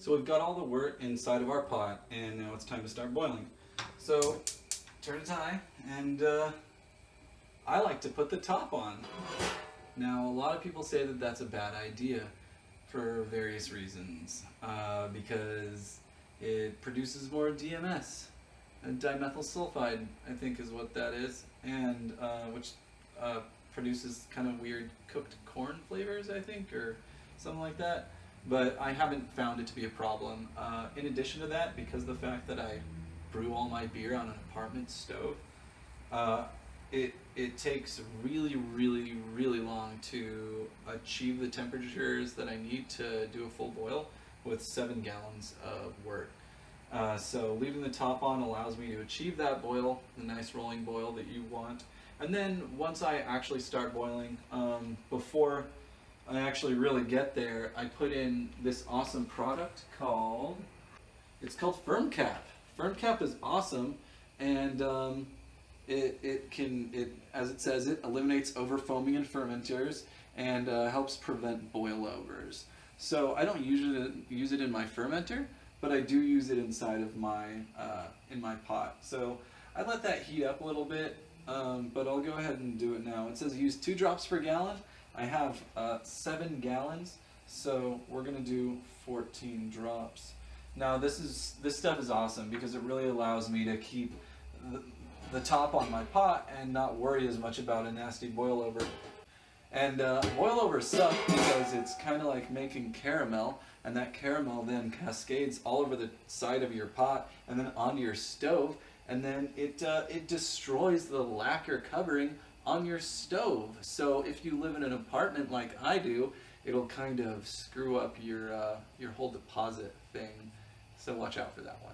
So we've got all the wort inside of our pot, and now it's time to start boiling. So turn it high, and I like to put the top on. Now, a lot of people say that that's a bad idea for various reasons, because it produces more DMS, dimethyl sulfide, I think is what that is, and which produces kind of weird cooked corn flavors, I think, or something like that. But I haven't found it to be a problem. In addition to that, because of the fact that I brew all my beer on an apartment stove, it takes really, really, really long to achieve the temperatures that I need to do a full boil with 7 gallons of wort. So leaving the top on allows me to achieve that boil, the nice rolling boil that you want. And then once I actually start boiling, before I actually really get there, I put in this awesome product called, it's called Firm Cap. Firm Cap is awesome, and it as it says, it eliminates over foaming in fermenters and helps prevent boilovers. So I don't use it in my fermenter, but I do use it inside of my in my pot. So I let that heat up a little bit, but I'll go ahead and do it now. It says use 2 drops per gallon. I have 7 gallons, so we're gonna do 14 drops. Now this stuff is awesome because it really allows me to keep the top on my pot and not worry as much about a nasty boilover. And boilovers suck because it's kind of like making caramel, and that caramel then cascades all over the side of your pot and then onto your stove, and then it destroys the lacquer covering on your stove. So if you live in an apartment like I do, it'll kind of screw up your whole deposit thing. So watch out for that one.